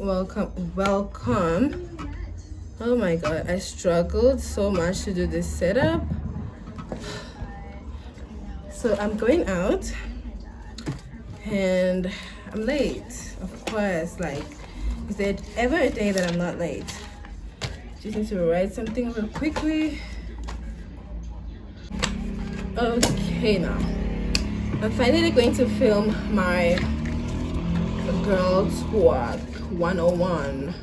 welcome. Oh my god, I struggled so much to do this setup. So I'm going out and I'm late, of course. Like, is there ever a day that I'm not late? Just need to write something real quickly. Okay, now I'm finally going to film my girl talk 101.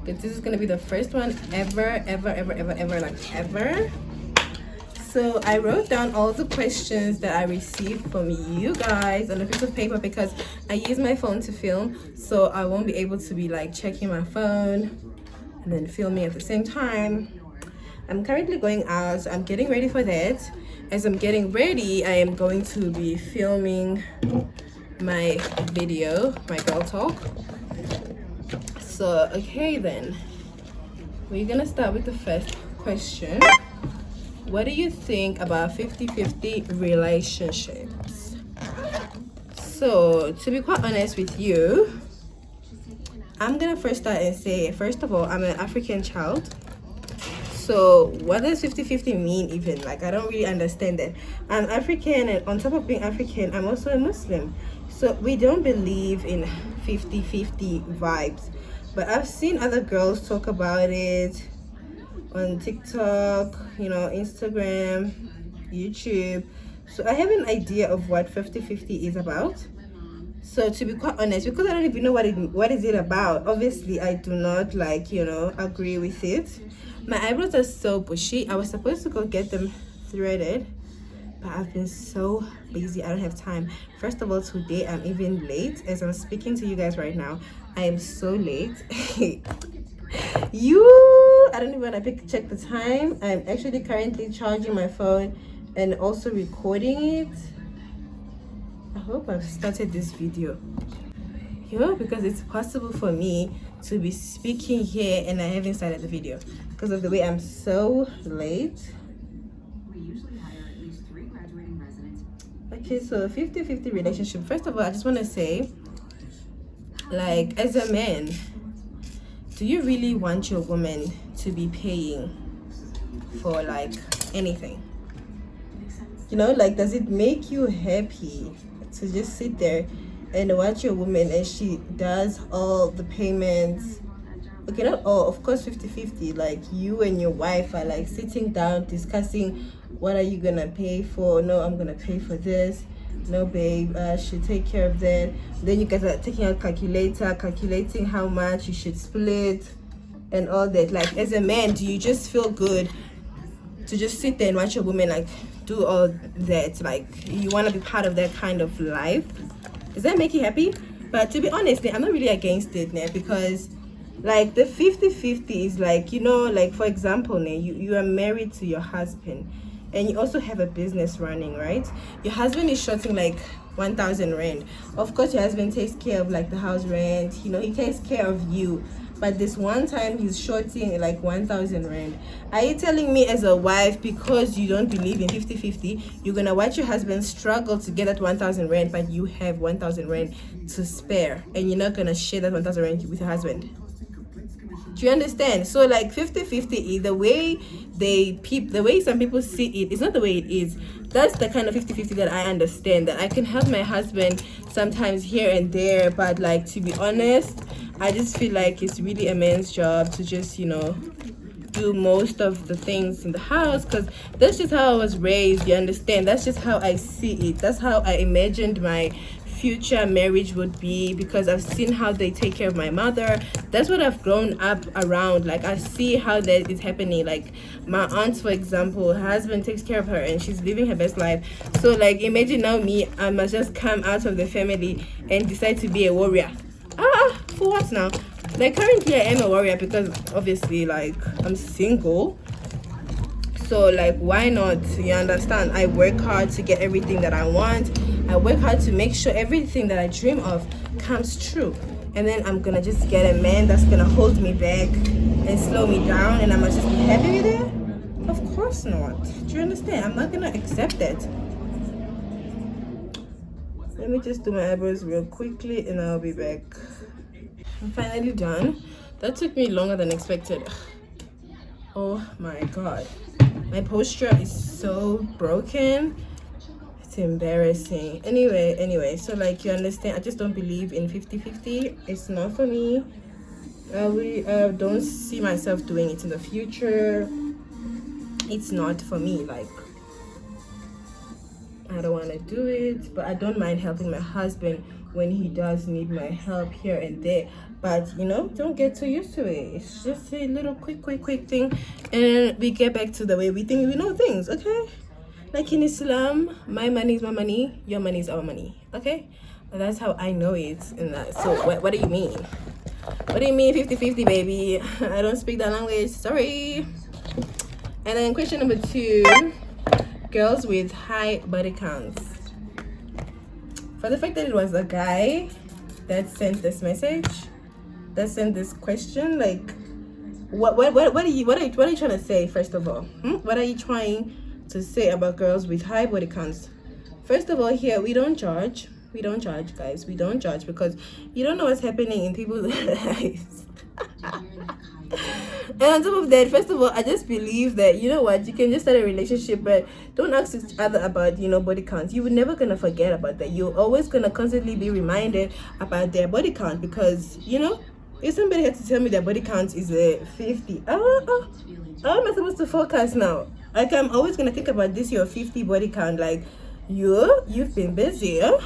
But this is gonna be the first one ever. So I wrote down all the questions that I received from you guys on a piece of paper because I use my phone to film, so I won't be able to be like checking my phone and then filming at the same time. I'm currently going out, so I'm getting ready for that. As I'm getting ready, I am going to be filming my video, my girl talk. So okay, then we're gonna start with the first question. What do you think about 50-50 relationships? So to be quite honest with you, I'm gonna first start and say, first of all, I'm an African child. So what does 50-50 mean even? Like, I don't really understand that. I'm African, and on top of being African, I'm also a Muslim. So we don't believe in 50-50 vibes. But I've seen other girls talk about it on TikTok, you know, Instagram, YouTube. So I have an idea of what 50-50 is about. So to be quite honest, because I don't even know what is it about, obviously I do not like, you know, agree with it. My eyebrows are so bushy. I was supposed to go get them threaded, but I've been so busy, I don't have time. First of all, today I'm even late. As I'm speaking to you guys right now, I am so late. I don't even want to check the time. I'm actually currently charging my phone and also recording it. I hope I've started this video, because it's possible for me to be speaking here and I haven't started the video because of the way I'm so late. Okay, so 50-50 relationship. First of all, I just want to say, like, as a man, do you really want your woman to be paying for like anything? You know, like, does it make you happy to just sit there and watch your woman and she does all the payments? Okay, not all, of course, 50-50. Like, you and your wife are like sitting down discussing, what are you gonna pay for? No, I'm gonna pay for this. No, babe, I should take care of that. Then you guys are taking out calculator, calculating how much you should split and all that. Like, as a man, do you just feel good to just sit there and watch your woman like do all that? Like, you want to be part of that kind of life? Does that make you happy? But to be honest, I'm not really against it now, because like the 50-50 is like, you know, like, for example, you are married to your husband and you also have a business running, right? Your husband is shorting like 1,000 rand. Of course, your husband takes care of like the house rent, you know, he takes care of you. But this one time he's shorting like 1,000 rand. Are you telling me as a wife, because you don't believe in 50-50, you're gonna watch your husband struggle to get that 1,000 rand, but you have 1,000 rand to spare and you're not gonna share that 1,000 rand with your husband? Do you understand? So like 50-50, the way some people see it is not the way it is. That's the kind of 50-50 that I understand, that I can help my husband sometimes here and there, but like, to be honest, I just feel like it's really a man's job to just, you know, do most of the things in the house, because that's just how I was raised. You understand? That's just how I see it. That's how I imagined my future marriage would be, because I've seen how they take care of my mother. That's what I've grown up around. Like, I see how that is happening. Like, my aunt, for example, her husband takes care of her and she's living her best life. So like, imagine now me, I must just come out of the family and decide to be a warrior. For what now? Like, currently I am a warrior because obviously, like, I'm single. So like, why not? You understand? I work hard to get everything that I want. I work hard to make sure everything that I dream of comes true. And then I'm gonna just get a man that's gonna hold me back and slow me down, and I'm gonna just be happy with it? Of course not. Do you understand? I'm not gonna accept that. Let me just do my eyebrows real quickly and I'll be back. I'm finally done. That took me longer than expected. Oh my god, my posture is so broken. It's embarrassing. Anyway, so like, you understand, I just don't believe in 50-50. It's not for me. I really don't see myself doing it in the future. It's not for me. Like, I don't want to do it, but I don't mind helping my husband when he does need my help here and there. But you know, don't get too used to it. It's just a little quick thing, and we get back to the way we think we know things. Okay, like in Islam, my money is my money, your money is our money. Okay, that's how I know it. And that, so what do you mean? What do you mean 50-50, baby? I don't speak that language, sorry. And then question number 2, girls with high body counts. For the fact that it was a guy that sent this message, that sent this question, like, what are you trying to say? First of all, what are you trying to say about girls with high body counts? First of all, here we don't judge, guys. We don't judge, because you don't know what's happening in people's lives. And on top of that, first of all, I just believe that, you know what, you can just start a relationship, but don't ask each other about, you know, body counts. You're never gonna forget about that. You're always gonna constantly be reminded about their body count, because, you know, if somebody had to tell me their body count is 50, how am I supposed to forecast now? Like, I'm always gonna think about this, your 50 body count. Like, you've been busy, huh?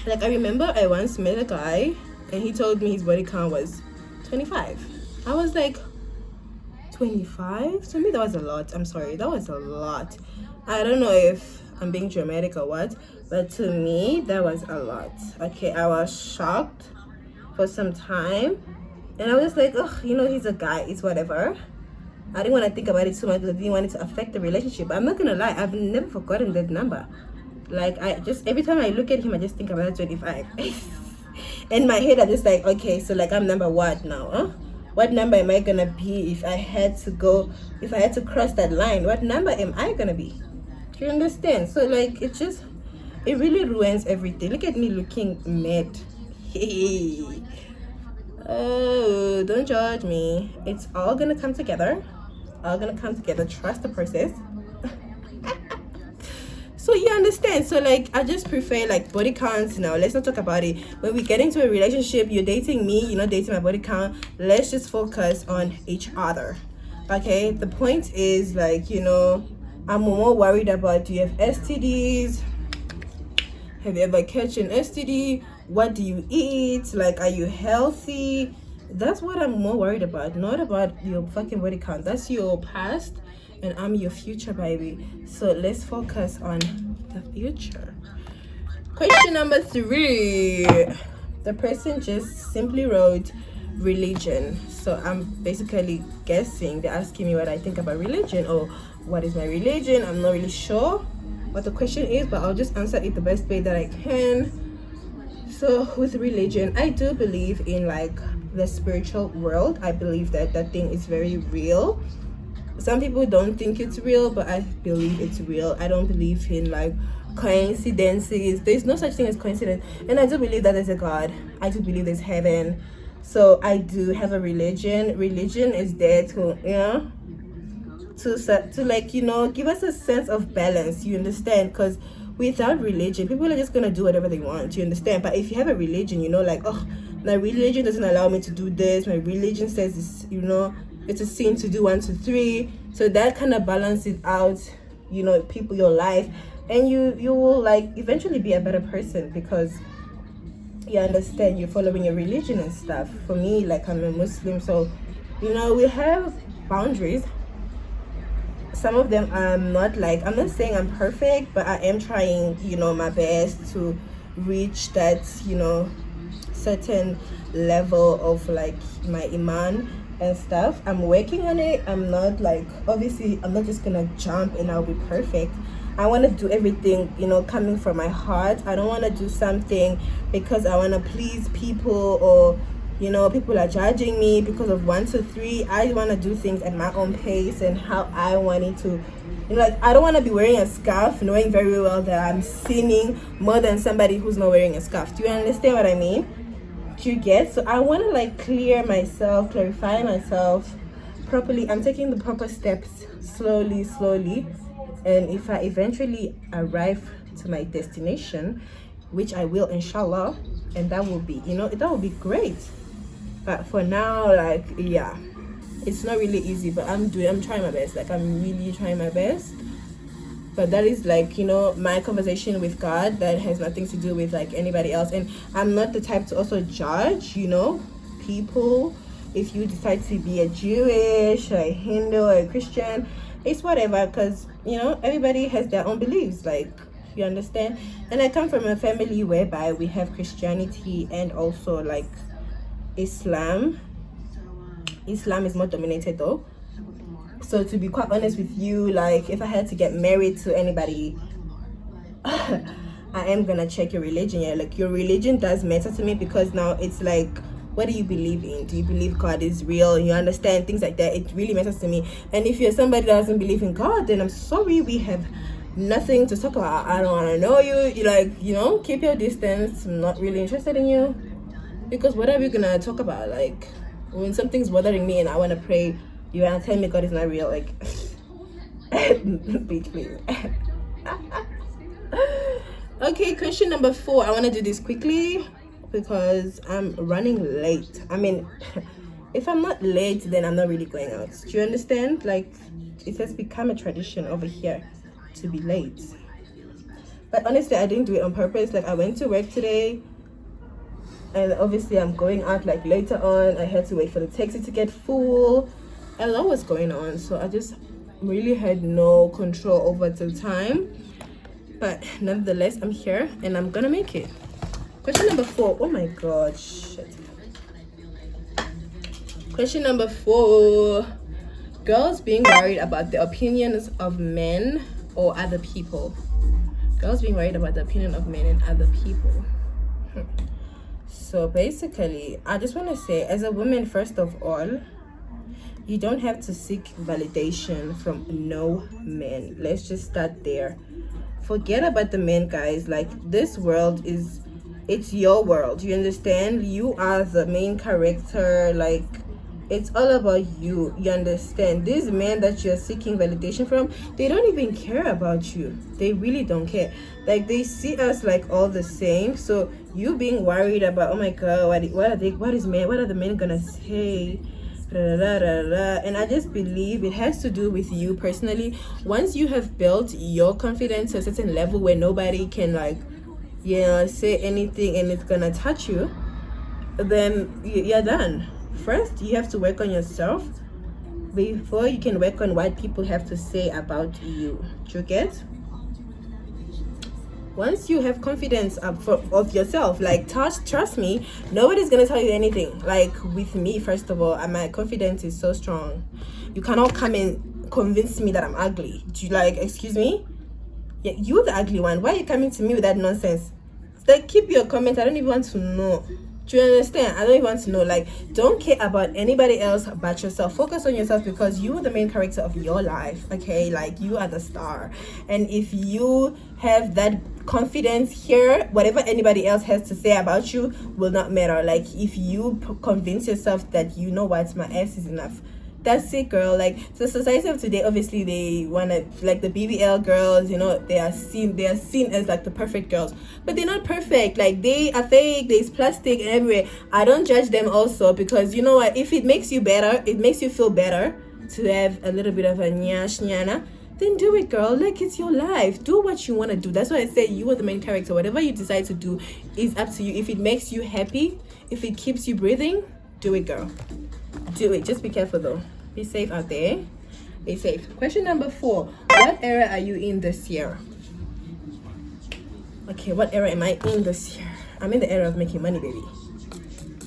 Like, I remember I once met a guy and he told me his body count was 25. I was like, 25? To me, that was a lot. I'm sorry, that was a lot. I don't know if I'm being dramatic or what, but to me, that was a lot. Okay, I was shocked for some time, and I was like, oh, you know, he's a guy, it's whatever. I didn't want to think about it too much because I didn't want it to affect the relationship. I'm not gonna lie, I've never forgotten that number. Like, I just, every time I look at him, I just think about 25. In my head, I'm just like, okay, so like, I'm number what now, huh? What number am I gonna be if I had to cross that line? What number am I gonna be? Do you understand? So like, it really ruins everything. Look at me looking mad. Hey. Oh, don't judge me. It's all gonna come together. Trust the process. So you understand. So like, I just prefer like body counts now. Let's not talk about it. When we get into a relationship, you're dating me, you're not dating my body count. Let's just focus on each other. Okay, the point is, like, you know, I'm more worried about, do you have STDs? Have you ever catch an STD? What do you eat? Like, are you healthy? That's what I'm more worried about, not about your fucking body count. That's your past, and I'm your future, baby. So let's focus on the future. Question number 3. The person just simply wrote religion. So I'm basically guessing they're asking me what I think about religion, or what is my religion. I'm not really sure what the question is, but I'll just answer it the best way that I can. So with religion, I do believe in like the spiritual world. I believe that that thing is very real. Some people don't think it's real, but I believe it's real. I don't believe in like coincidences. There's no such thing as coincidence. And I do believe that there's a God. I do believe there's heaven. So I do have a religion. Religion is there to, you know, to like, you know, give us a sense of balance. You understand? Because without religion, people are just gonna do whatever they want. You understand? But if you have a religion, you know, like, oh, my religion doesn't allow me to do this. My religion says this, you know, it's a sin to do 1, 2, 3. So that kind of balances out, you know, people, your life, and you will like eventually be a better person, because you understand, you're following your religion and stuff. For me, like, I'm a Muslim, so, you know, we have boundaries. Some of them I'm not saying I'm perfect, but I am trying, you know, my best to reach that, you know, certain level of like my iman and stuff. I'm working on it. I'm not like, obviously I'm not just gonna jump and I'll be perfect. I want to do everything, you know, coming from my heart. I don't want to do something because I want to please people, or, you know, people are judging me because of 1, 2, 3. I want to do things at my own pace and how I want it to, you know, like, I don't want to be wearing a scarf knowing very well that I'm sinning more than somebody who's not wearing a scarf. Do you understand what I mean? Do you get? So I want to like clarify myself properly. I'm taking the proper steps slowly, and if I eventually arrive to my destination, which I will, inshallah, and that will be, that will be great. But for now, like, yeah, it's not really easy, but I'm trying my best. Like, I'm really trying my best. But that is like, my conversation with God. That has nothing to do with like anybody else. And I'm not the type to also judge, people. If you decide to be a Jewish, a Hindu, or a Christian, it's whatever, because everybody has their own beliefs, like, you understand. And I come from a family whereby we have Christianity and also like Islam is more dominated though. So to be quite honest with you, like, if I had to get married to anybody, I am gonna check your religion. Yeah, like, your religion does matter to me, because now it's like, what do you believe in? Do you believe God is real? You understand? Things like that. It really matters to me. And if you're somebody that doesn't believe in God, then I'm sorry, we have nothing to talk about. I don't want to know you. You like, keep your distance. I'm not really interested in you, because what are we gonna talk about? Like, when something's bothering me and I want to pray, you want to tell me God is not real? Like, bitch, please. Okay, question number 4. I want to do this quickly because I'm running late. I mean, if I'm not late, then I'm not really going out. Do you understand? Like, it has become a tradition over here to be late. But honestly, I didn't do it on purpose. Like, I went to work today, and obviously I'm going out like later on. I had to wait for the taxi to get full. A lot was going on, so I just really had no control over the time. But nevertheless, I'm here and I'm gonna make it. Question number 4. Oh my god, shit. Question number 4. Girls being worried about the opinions of men or other people. Girls being worried about the opinion of men and other people. So basically, I just want to say, as a woman, first of all, you don't have to seek validation from no man. Let's just start there. Forget about the men, guys. Like, this world it's your world. You understand? You are the main character. Like, it's all about you. You understand? These men that you're seeking validation from, they don't even care about you. They really don't care. Like, they see us like all the same. So you being worried about, oh my god, what are the men gonna say? And I just believe it has to do with you personally. Once you have built your confidence to a certain level where nobody can like, say anything and it's gonna touch you, then you're done. First, you have to work on yourself before you can work on what people have to say about you. Do you get? Once you have confidence of yourself, like, trust me, nobody's gonna tell you anything. Like, with me, first of all, my confidence is so strong. You cannot come and convince me that I'm ugly. Do you, like, excuse me? Yeah, you're the ugly one. Why are you coming to me with that nonsense? Like, keep your comments. I don't even want to know. Do you understand? I don't even want to know. Like, don't care about anybody else but yourself. Focus on yourself, because you are the main character of your life. Okay, like, you are the star. And if you have that confidence here, whatever anybody else has to say about you will not matter. Like, if you convince yourself that, you know what, my ass is enough, that's it, girl. Like, the society of today, obviously they want to, like, the BBL girls, they are seen as like the perfect girls, but they're not perfect. Like, they are fake. There's plastic and everywhere. I don't judge them also, because you know what, if it makes you better, it makes you feel better to have a little bit of a nyana, then do it, girl. Like, it's your life. Do what you want to do. That's why I say you are the main character. Whatever you decide to do is up to you. If it makes you happy, if it keeps you breathing, do it, girl. Do it. Just be careful though. Be safe out there. Be safe. Question number 4. What era are you in this year? Okay, what era am I in this year? I'm in the era of making money, baby.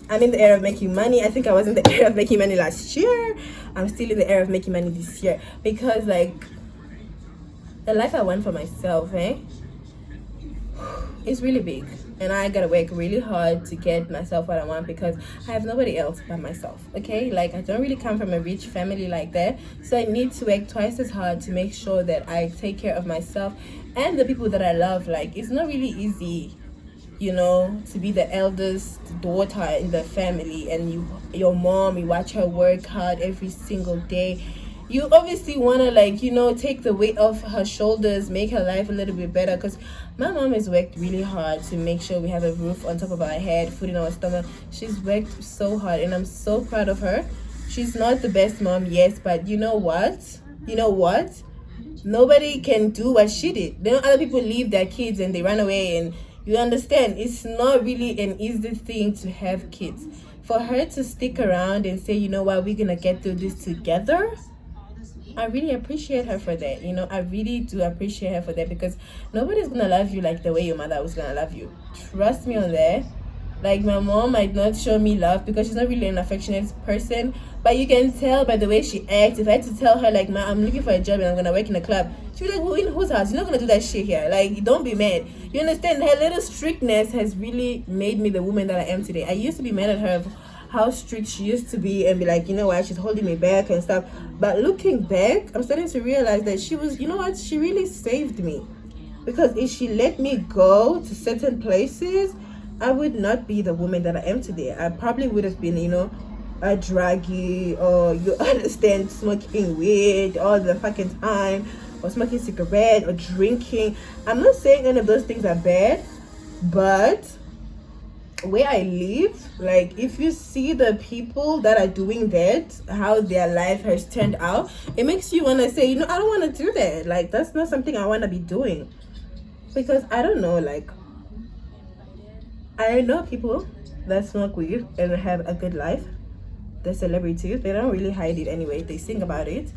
I'm in the era of making money. I think I was in the era of making money last year. I'm still in the era of making money this year, because like, the life I want for myself, it's really big. And I gotta work really hard to get myself what I want, because I have nobody else but myself. Okay, like, I don't really come from a rich family like that, so I need to work twice as hard to make sure that I take care of myself and the people that I love. Like, it's not really easy you know, to be the eldest daughter in the family, and your mom, you watch her work hard every single day. You obviously want to, like, you know, take the weight off her shoulders, make her life a little bit better, because my mom has worked really hard to make sure we have a roof on top of our head, food in our stomach. She's worked so hard, and I'm so proud of her. She's not the best mom, yes, but you know what? Nobody can do what she did. Then other people leave their kids and they run away, and you understand, it's not really an easy thing to have kids. For her to stick around and say, you know what, we're gonna get through this together, I really appreciate her for that. You know, I really do appreciate her for that, because nobody's gonna love you like the way your mother was gonna love you. Trust me on that. Like, my mom might not show me love because she's not really an affectionate person, but you can tell by the way she acts. If I had to tell her, like, I'm looking for a job and I'm gonna work in a club, she'd be like, well, in whose house? You're not gonna do that shit here. Like, don't be mad. You understand? Her little strictness has really made me the woman that I am today. I used to be mad at her how strict she used to be and be like, you know what, she's holding me back and stuff. But looking back, I'm starting to realize that she was, you know what, she really saved me. Because if she let me go to certain places, I would not be the woman that I am today. I probably would have been, you know, a druggie, or, you understand, smoking weed all the fucking time, or smoking cigarette, or drinking. I'm not saying any of those things are bad, but where I live, like, if you see the people that are doing that, how their life has turned out, it makes you want to say, you know, I don't want to do that. Like, that's not something I want to be doing. Because I don't know, like, I know people that smoke weed and have a good life. They're celebrities. They don't really hide it anyway. They sing about it.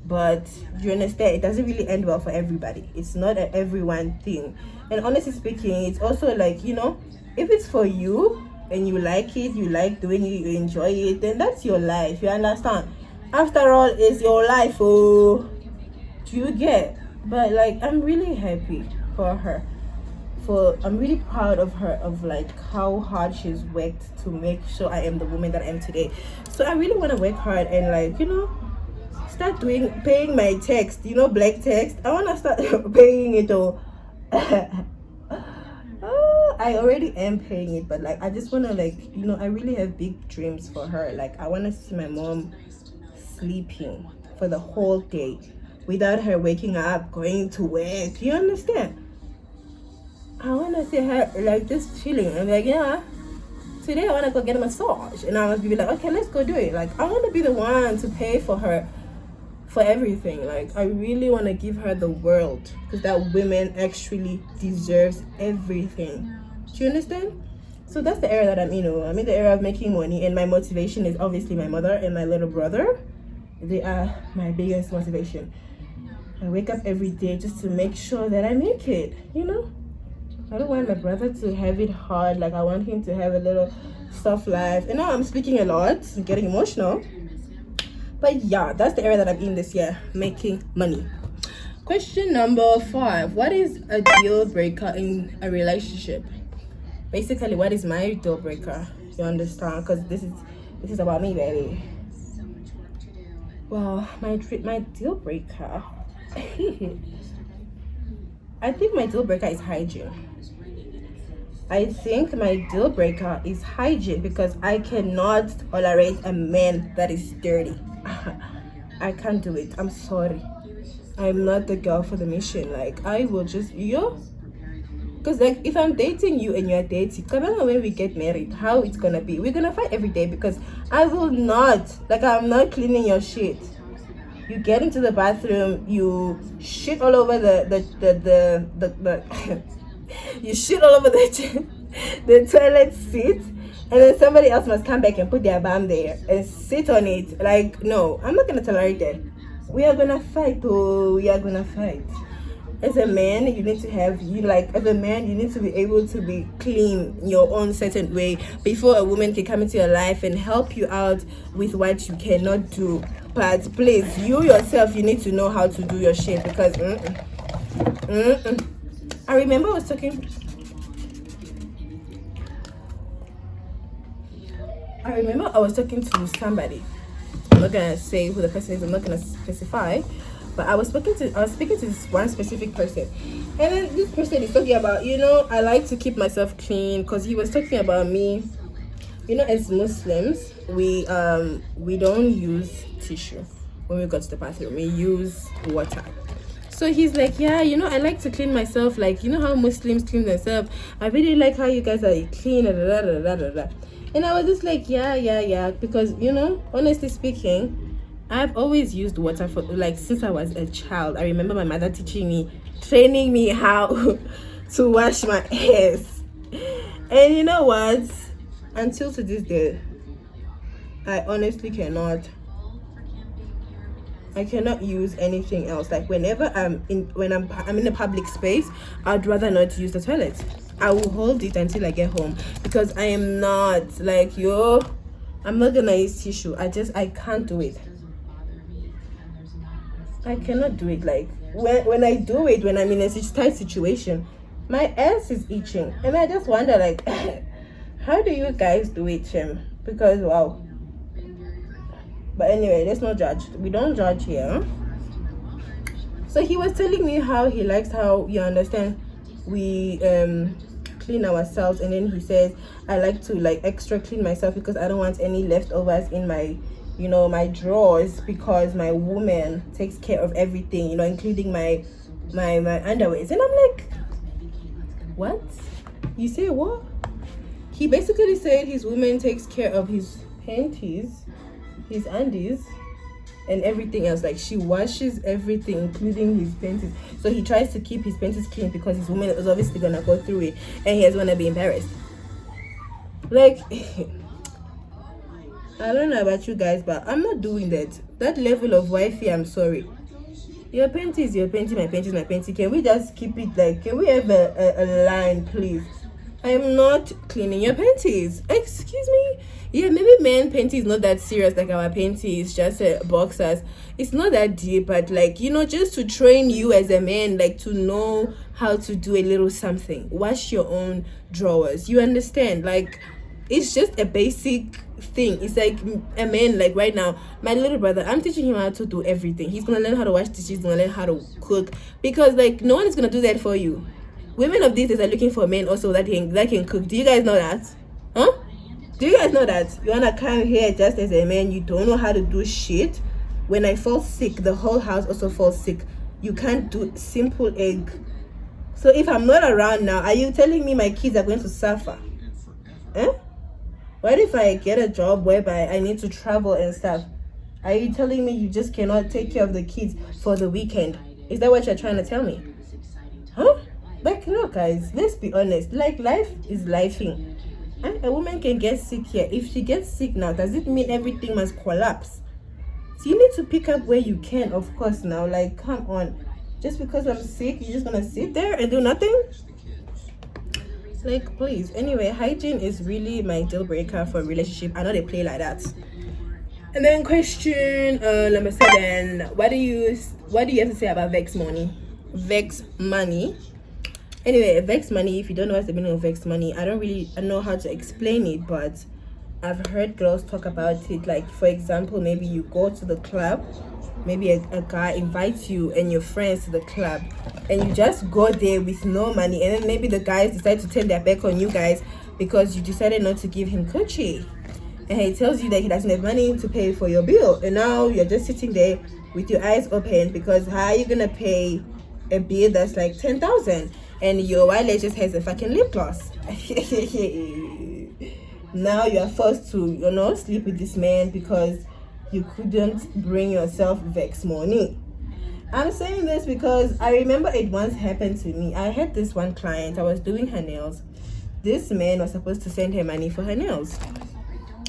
But you understand, it doesn't really end well for everybody. It's not an everyone thing. And honestly speaking, it's also like, you know, if it's for you and you like it, you like doing it, you enjoy it, then that's your life. You understand? After all, it's your life. Oh, do you get? But like, I'm really happy for her. I'm really proud of her, of like how hard she's worked to make sure I am the woman that I am today. So I really want to work hard and, like, you know, start paying my text, you know, black text. I want to start paying it all. I already am paying it, but like, I just want to, like, you know, I really have big dreams for her. Like, I want to see my mom sleeping for the whole day without her waking up, going to work. You understand? I want to see her, like, just chilling and like, yeah, today I want to go get a massage. And I want to be like, okay, let's go do it. Like, I want to be the one to pay for her for everything. Like, I really want to give her the world, because that woman actually deserves everything. Do you understand? So that's the era that I'm in. I'm in the era of making money, and my motivation is obviously my mother and my little brother. They are my biggest motivation. I wake up every day just to make sure that I make it, you know? I don't want my brother to have it hard. Like, I want him to have a little soft life. And now I'm speaking a lot, I'm getting emotional. But yeah, that's the area that I'm in this year, making money. Question number 5. What is a deal breaker in a relationship? Basically, what is my deal breaker? You understand? Because this is about me, baby. Well, my deal breaker. I think my deal breaker is hygiene. I think my deal breaker is hygiene, because I cannot tolerate a man that is dirty. I can't do it. I'm sorry. I'm not the girl for the mission. Like, I will just, because like, if I'm dating you and you're dating, come on, when we get married, how it's gonna be? We're gonna fight every day, because I will not, like, I'm not cleaning your shit. You get into the bathroom, you shit all over the you shit all over the toilet seat, and then somebody else must come back and put their bum there and sit on it. Like, no, I'm not gonna tolerate that. We are gonna fight. Oh, we are gonna fight. As a man, you need to have, as a man, you need to be able to be clean in your own certain way before a woman can come into your life and help you out with what you cannot do. But please, you yourself, you need to know how to do your shit, because I remember I was talking to somebody. I'm not gonna say who the person is, I'm not gonna specify, But I was speaking to this one specific person, and then this person is talking about, I like to keep myself clean, because he was talking about me. As Muslims, we don't use tissue when we go to the bathroom. We use water. So he's like, yeah, I like to clean myself, like, how Muslims clean themselves. I really like how you guys are clean, and I was just like, yeah, because honestly speaking, I've always used water for, like, since I was a child. I remember my mother training me how to wash my hands. And you know what, until to this day, I honestly cannot use anything else. Like, whenever I'm in a public space, I'd rather not use the toilet. I will hold it until I get home, because I am not like, I'm not gonna use tissue. I can't do it. I cannot do it. Like, when I do it, when I'm in a tight situation, my ass is itching, and I just wonder, like, how do you guys do it, Chim? Because wow. But anyway, let's not judge. We don't judge here. So he was telling me how he likes how, you understand, we clean ourselves, and then he says, I like to, like, extra clean myself because I don't want any leftovers in my my drawers, because my woman takes care of everything, including my underwears. And I'm like, what? You say what? He basically said his woman takes care of his panties, his undies, and everything else. Like, she washes everything, including his panties. So he tries to keep his panties clean because his woman is obviously gonna go through it, and he doesn't wanna be embarrassed. Like, I don't know about you guys, but I'm not doing that level of wifey. I'm sorry. Your panties, your panty, my panties, my panty. Can we just keep it, like, can we have a line, please? I am not cleaning your panties. Excuse me? Yeah, maybe men panties not that serious, like our panties, just boxers. It's not that deep, but, like, just to train you as a man, like, to know how to do a little something. Wash your own drawers. You understand? Like, it's just a basic thing. It's like a man, like, right now, my little brother, I'm teaching him how to do everything. He's gonna learn how to wash dishes, he's gonna learn how to cook, because, like, no one is gonna do that for you. Women of these days are looking for men also that can cook. Do you guys know that? Huh? Do you guys know that? You wanna come here just as a man, you don't know how to do shit. When I fall sick, the whole house also falls sick. You can't do simple egg. So if I'm not around now, are you telling me my kids are going to suffer? Eh? What if I get a job whereby I need to travel and stuff? Are you telling me you just cannot take care of the kids for the weekend? Is that what you're trying to tell me? Huh? Like, no, guys, let's be honest. Like, life is lifing. And a woman can get sick here. If she gets sick now, does it mean everything must collapse? So you need to pick up where you can, of course, now. Like, come on. Just because I'm sick, you're just gonna sit there and do nothing? Like, please. Anyway, hygiene is really my deal breaker for a relationship. I know they play like that. And then question number 7. What do you have to say about vex money? Vex money. Anyway, vex money, if you don't know what's the meaning of vex money, I don't really know how to explain it, but I've heard girls talk about it. Like, for example, maybe you go to the club, maybe a guy invites you and your friends to the club, and you just go there with no money, and then maybe the guys decide to turn their back on you guys because you decided not to give him coochie, and he tells you that he doesn't have money to pay for your bill, and now you're just sitting there with your eyes open, because how are you gonna pay a bill that's like 10,000 and your wallet just has a fucking lip gloss? Now you're forced to sleep with this man because you couldn't bring yourself vex money. I'm saying this because I remember it once happened to me. I had this one client, I was doing her nails. This man was supposed to send her money for her nails.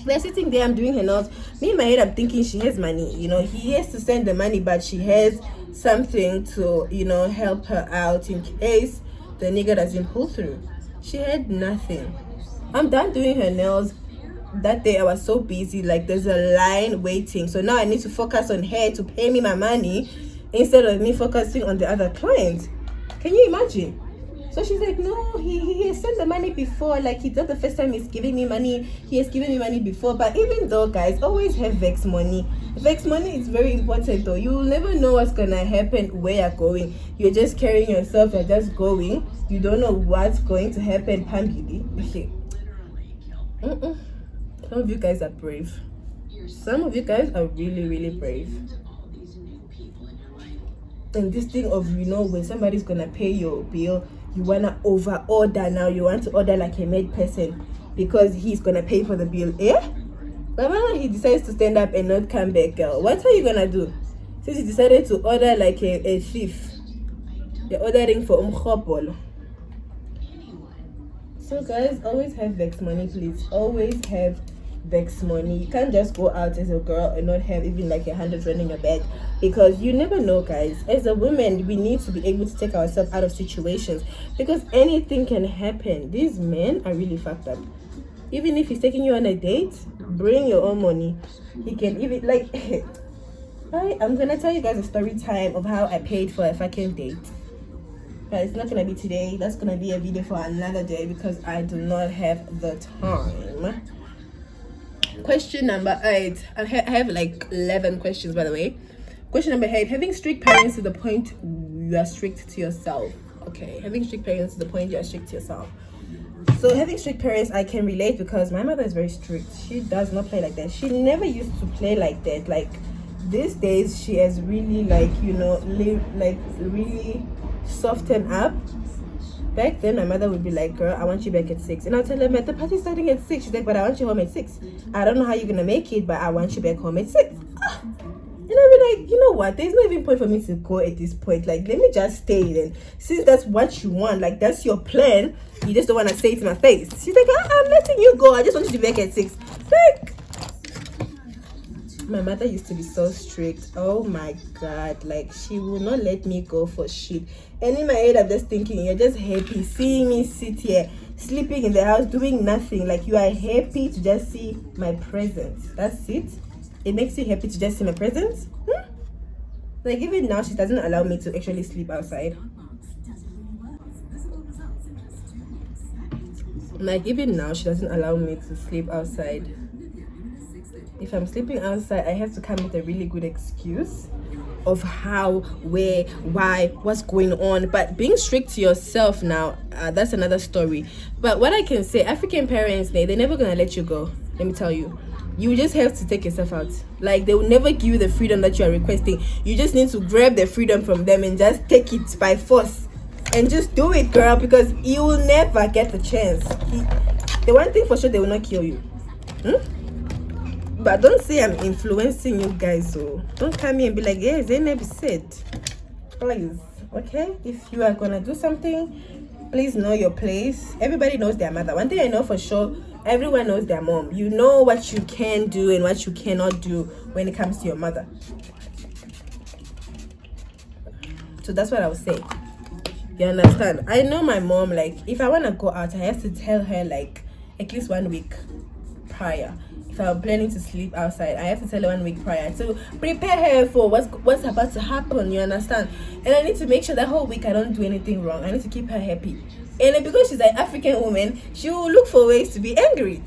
We're sitting there, I'm doing her nails. Me in my head, I'm thinking she has money. He has to send the money, but she has something to, help her out in case the nigga doesn't pull through. She had nothing. I'm done doing her nails. That day I was so busy, like there's a line waiting. So now I need to focus on her to pay me my money instead of me focusing on the other client. Can you imagine? So she's like, no, he has sent the money before. Like, it's not the first time he's giving me money. He has given me money before. But even though, guys, always have vex money. Vex money is very important, though. You will never know what's gonna happen where you're going. You're just carrying yourself. You're just going. You don't know what's going to happen. Some of you guys are brave. Some of you guys are really, really brave. And this thing of, you know, when somebody's gonna pay your bill, you wanna over order now. You want to order like a mad person because he's gonna pay for the bill. But when he decides to stand up and not come back, girl, what are you gonna do? Since you decided to order like a thief, you're ordering for umkhopolo. So guys, always have vex money, please. Always have vex money. You can't just go out as a girl and not have even like 100 rand in your bag, because you never know, guys. As a woman, we need to be able to take ourselves out of situations because anything can happen. These men are really fucked up. Even if he's taking you on a date, bring your own money. He can even like I'm gonna tell you guys a story time of how I paid for a fucking date. But it's not gonna be today. That's gonna be a video for another day because I do not have the time. Question number 8. I have like 11 questions, by the way. Question number 8. Having strict parents to the point you are strict to yourself. Okay, having strict parents to the point you are strict to yourself. So having strict parents, I can relate because my mother is very strict. She does not play like that. She never used to play like that. Like these days, she has really like, you know, really softened up. Back then, my mother would be like, girl, I want you back at 6. And I'll tell her, the party's starting at 6. She's like, but I want you home at 6. I don't know how you're going to make it, but I want you back home at 6. And I'll be like, you know what? There's no even point for me to go at this point. Like, let me just stay then. Since that's what you want, like, that's your plan, you just don't want to say it to my face. She's like, I'm letting you go. I just want you to be back at 6. Like, my mother used to be so strict. Oh my god, like she will not let me go for shit. And in my head I'm just thinking, you're just happy seeing me sit here sleeping in the house doing nothing. Like you are happy to just see my presence. That's it. It makes you happy to just see my presence. Like even now she doesn't allow me to actually sleep outside. Like even now she doesn't allow me to sleep outside. If I'm sleeping outside, I have to come with a really good excuse of how, where, why, what's going on. But being strict to yourself now, that's another story. But what I can say, African parents, they're never gonna let you go. Let me tell you. You just have to take yourself out. Like they will never give you the freedom that you are requesting. You just need to grab the freedom from them and just take it by force. And just do it, girl, because you will never get the chance. The one thing for sure, they will not kill you. But don't say I'm influencing you guys, so don't come here and be like, yeah, Zainab said. Please, okay? If you are gonna do something, please know your place. Everybody knows their mother. One thing I know for sure, everyone knows their mom. You know what you can do and what you cannot do when it comes to your mother. So that's what I would say. You understand? I know my mom, like, if I want to go out, I have to tell her, like, at least 1 week prior. If I'm planning to sleep outside, I have to tell her 1 week prior to prepare her for what's about to happen. You understand? And I need to make sure that whole week I don't do anything wrong. I need to keep her happy. And because she's an African woman, she will look for ways to be angry.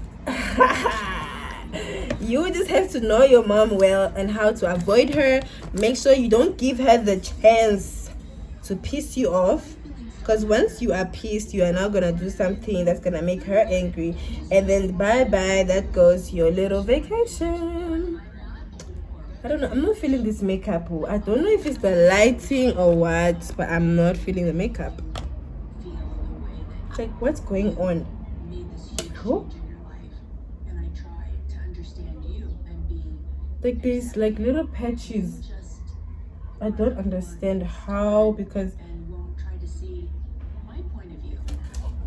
You just have to know your mom well and how to avoid her. Make sure you don't give her the chance to piss you off. Because once you are pissed, you are now going to do something that's going to make her angry. And then bye-bye, that goes your little vacation. I don't know. I'm not feeling this makeup. I don't know if it's the lighting or what, but I'm not feeling the makeup. Like, what's going on? Oh? Like, there's like little patches. I don't understand how, because...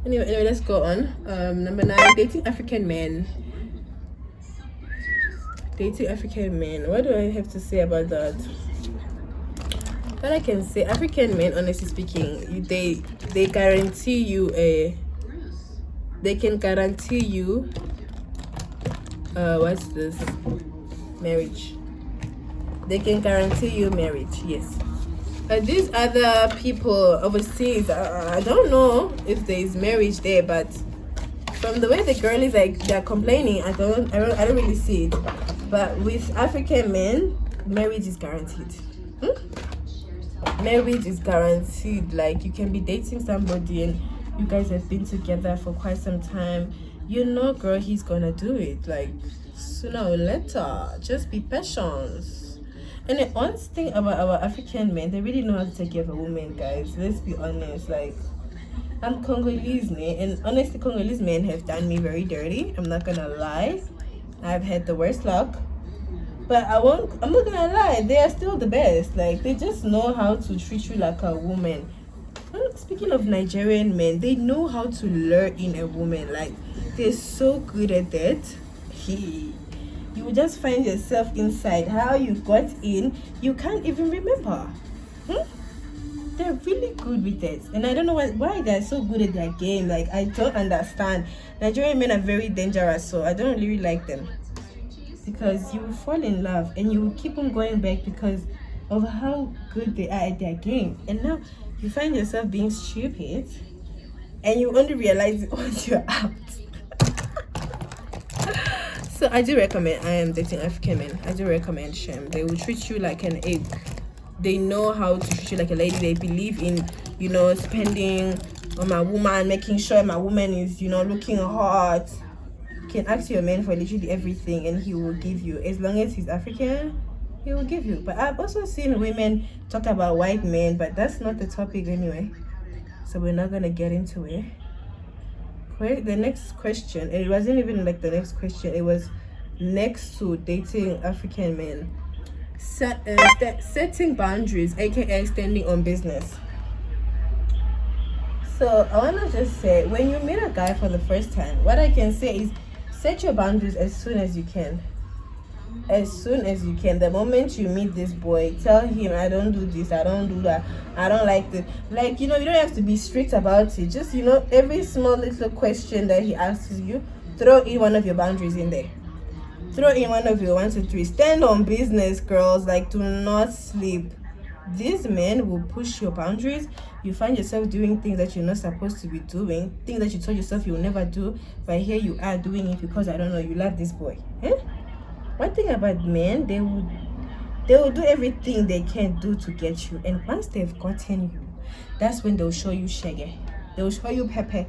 Anyway, let's go on. Number 9, dating African men. Dating African men. What do I have to say about that? What I can say, African men, honestly speaking, they guarantee you they can guarantee you what's this? Marriage. They can guarantee you marriage, yes. But these other people overseas, I don't know if there is marriage there, but from the way the girl is like they're complaining, I don't really see it. But with African men, marriage is guaranteed. Marriage is guaranteed. Like, you can be dating somebody and you guys have been together for quite some time, you know, girl, he's gonna do it. Like, sooner or later, just be patient. And the honest thing about our African men, they really know how to take care of a woman, guys. Let's be honest. Like, I'm Congolese, and honestly, Congolese men have done me very dirty. I'm not gonna lie. I've had the worst luck. But I'm not gonna lie, they are still the best. Like, they just know how to treat you like a woman. Speaking of Nigerian men, they know how to lure in a woman. Like, they're so good at that. You will just find yourself inside. How you got in, you can't even remember. They're really good with it, and I don't know why they're so good at their game. Like, I don't understand. Nigerian men are very dangerous, so I don't really like them, because you will fall in love and you will keep on going back because of how good they are at their game, and now you find yourself being stupid and you only realize it once you're out. So I do recommend, I am dating African men, I do recommend Shem. They will treat you like an egg. They know how to treat you like a lady. They believe in, you know, spending on my woman, making sure my woman is, you know, looking hot. You can ask your man for literally everything and he will give you. As long as he's African, he will give you. But I've also seen women talk about white men, but that's not the topic anyway, so we're not gonna get into it. The next question, and it wasn't even like the next question, it was next to dating African men. Setting boundaries, aka standing on business. So I want to just say, when you meet a guy for the first time, what I can say is set your boundaries as soon as you can. As soon as you can. The moment you meet this boy, tell him, I don't do this, I don't do that, I don't like this. Like, you know, you don't have to be strict about it. Just, you know, every small little question that he asks you, throw in one of your boundaries in there. Throw in one of your 1 to 3. Stand on business, girls. Like, do not sleep. These men will push your boundaries. You find yourself doing things that you're not supposed to be doing, things that you told yourself you will never do, but here you are doing it because, I don't know, you love this boy. One thing about men, they will do everything they can do to get you, and once they've gotten you, that's when they'll show you shaggy. They'll show you pepper.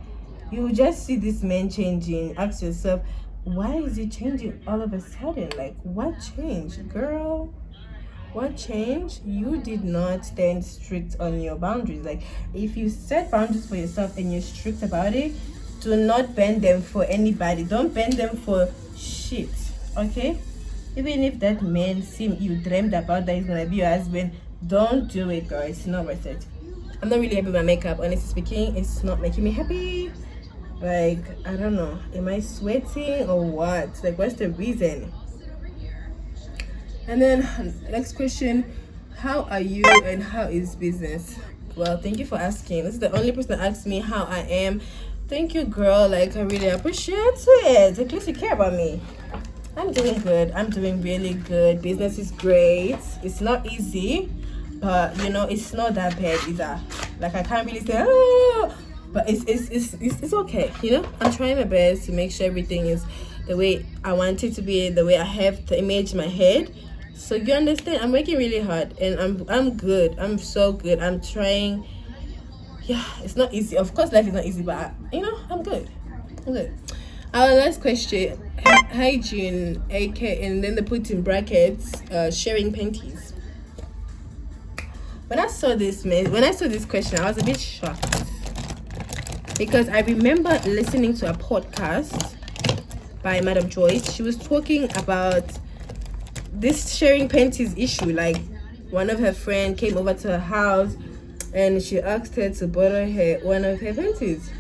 You will just see this man changing. Ask yourself, why is he changing all of a sudden? Like, what changed, girl? What changed? You did not stand strict on your boundaries. Like, if you set boundaries for yourself and you're strict about it, do not bend them for anybody. Don't bend them for shit, okay? Even if that man you dreamed about that he's gonna be your husband, don't do it, girl. It's not worth it. I'm not really happy with my makeup, honestly speaking. It's not making me happy. Like, I don't know, am I sweating or what? Like, what's the reason? And then next question, how are you and how is business? Well, thank you for asking. This is the only person that asked me how I am. Thank you, girl. Like, I really appreciate it. At least you care about me. I'm doing good. I'm doing really good. Business is great. It's not easy, but you know, it's not that bad either. Like, I can't really say, oh, but it's okay. You know, I'm trying my best to make sure everything is the way I want it to be, the way I have the image in my head. So you understand, I'm working really hard, and I'm good. I'm so good. I'm trying. Yeah, it's not easy. Of course, life is not easy, but you know, I'm good. I'm good. Our last question, hygiene, AK, and then they put in brackets, sharing panties. When I saw this question, I was a bit shocked, because I remember listening to a podcast by Madam Joyce. She was talking about this sharing panties issue. Like, one of her friends came over to her house and she asked her to borrow one of her panties.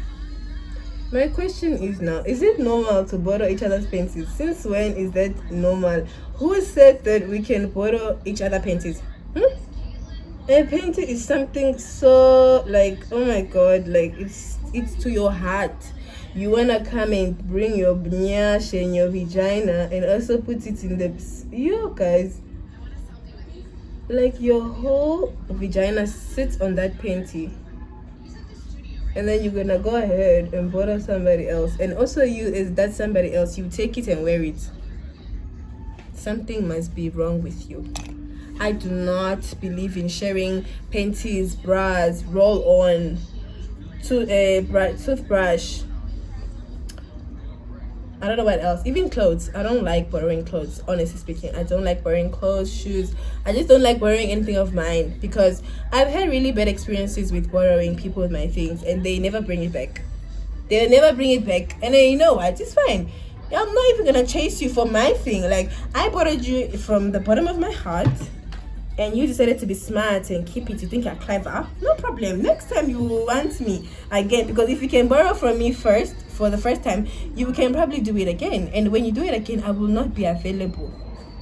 My question is now, is it normal to borrow each other's panties? Since when is that normal? Who said that we can borrow each other's panties? A panty is something so, like, oh my god, like, it's to your heart. You wanna come and bring your bnyash and your vagina and also put it in the, you guys, Like your whole vagina sits on that panty, and then you're gonna go ahead and borrow somebody else, and also you is that somebody else, you take it and wear it. Something must be wrong with you. I do not believe in sharing panties, bras, roll on, toothbrush. I don't know what else. Even clothes. I don't like borrowing clothes, honestly speaking. I don't like borrowing clothes, shoes. I just don't like borrowing anything of mine, because I've had really bad experiences with borrowing people with my things, and they never bring it back. They'll never bring it back. And then you know what? It's fine. I'm not even gonna chase you for my thing. Like, I borrowed you from the bottom of my heart, and you decided to be smart and keep it. You think you're clever? No problem. Next time you will want me again, because if you can borrow from me first for the first time, you can probably do it again. And when you do it again, I will not be available.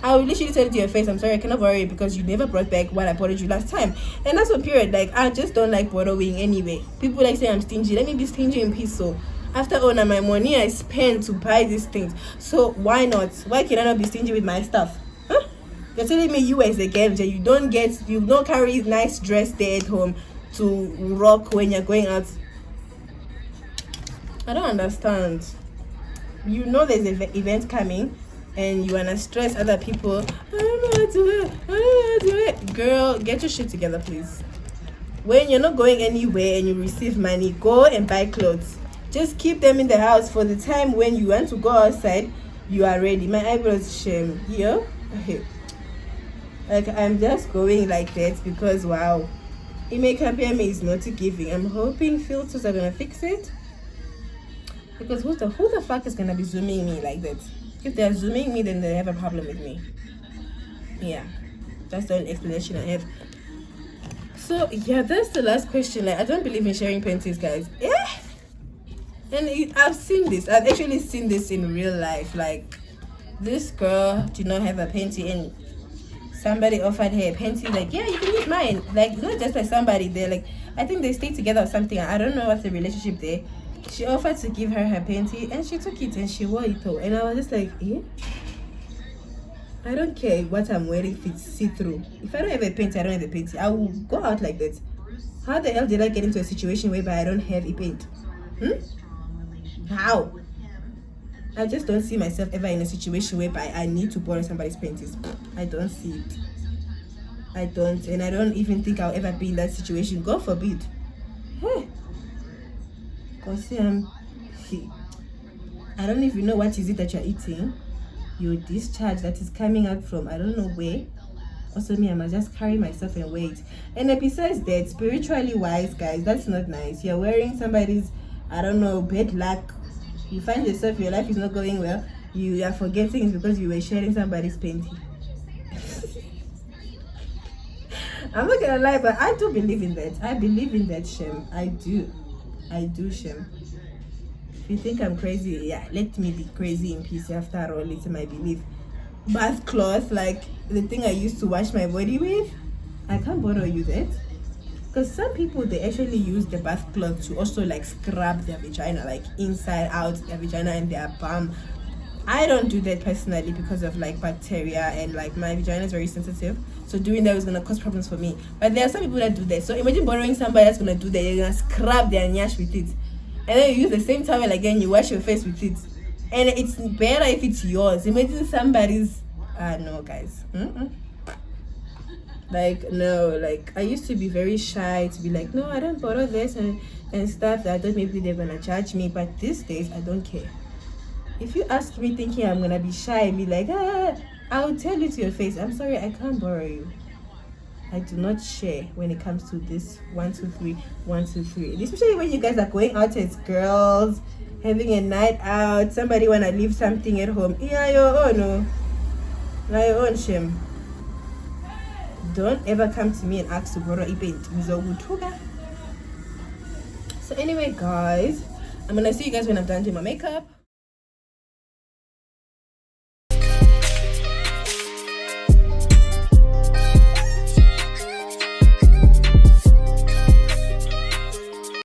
I will literally tell it to your face, I'm sorry, I cannot borrow it because you never brought back what I borrowed you last time. And that's a period. Like, I just don't like borrowing anyway. People like say I'm stingy. Let me be stingy in peace. So after all, now my money I spend to buy these things, so why not? Why can I not be stingy with my stuff? Huh? You're telling me you as a girl, you don't carry nice dress there at home to rock when you're going out? I don't understand. You know there's an event coming, and you wanna stress other people. I don't know how to do it. I don't know how to do it. Girl, get your shit together, please. When you're not going anywhere and you receive money, go and buy clothes. Just keep them in the house for the time when you want to go outside. You are ready. My eyebrows shame. Yeah. Okay. Like, I'm just going like that because wow, makeup me is not giving. I'm hoping filters are gonna fix it, because who the fuck is gonna be zooming me like that? If they're zooming me, then they have a problem with me. Yeah, that's the only explanation I have. So yeah, that's the last question. Like, I don't believe in sharing panties, guys. Yeah. And I've seen this. I've actually seen this in real life. Like, this girl did not have a panty, and somebody offered her a panty. Like, yeah, you can use mine. Like, not just like somebody there. Like, I think they stayed together or something. I don't know what's the relationship there. She offered to give her her panty, and she took it and she wore it though. And I was just like, eh? I don't care what I'm wearing if it's see-through. If I don't have a panty, I don't have a panty. I will go out like that. How the hell did I get into a situation whereby I don't have a panty? How? I just don't see myself ever in a situation whereby I need to borrow somebody's panties. I don't see it. I don't, and I don't even think I'll ever be in that situation. God forbid. Hey. Because I don't even know what is it that you're eating. Your discharge that is coming out from I don't know where. Also, me, I must just carry myself and wait. And besides that, spiritually wise, guys, that's not nice. You're wearing somebody's, I don't know, bad luck. You find yourself, your life is not going well, you are forgetting it's because you were sharing somebody's panty. I'm not gonna lie, but I do believe in that. I believe in that, Shem. I do, Shem. If you think I'm crazy, yeah, let me be crazy in peace. After all, it's my belief. Bath cloth, like the thing I used to wash my body with, I can't borrow you that. Because some people, they actually use the bath cloth to also like scrub their vagina, like inside out their vagina and their bum. I don't do that personally because of like bacteria, and like my vagina is very sensitive, so doing that is gonna cause problems for me. But there are some people that do that. So imagine borrowing somebody that's gonna do that. You're gonna scrub their nyash with it, and then you use the same towel again, you wash your face with it, and it's better if it's yours. Imagine somebody's no, guys. Like, no, like I used to be very shy to be like, no, I don't borrow this and stuff. That I thought maybe they're gonna judge me, but these days I don't care. If you ask me thinking I'm gonna be shy and be like, I'll tell you to your face, I'm sorry, I can't borrow you. I do not share when it comes to this 1, 2, 3, 1, 2, 3. Especially when you guys are going out as girls, having a night out, somebody wanna leave something at home. Yeah, your own, no. Like your own shame. Don't ever come to me and ask to borrow a paint. So anyway, guys, I'm gonna see you guys when I'm done doing my makeup.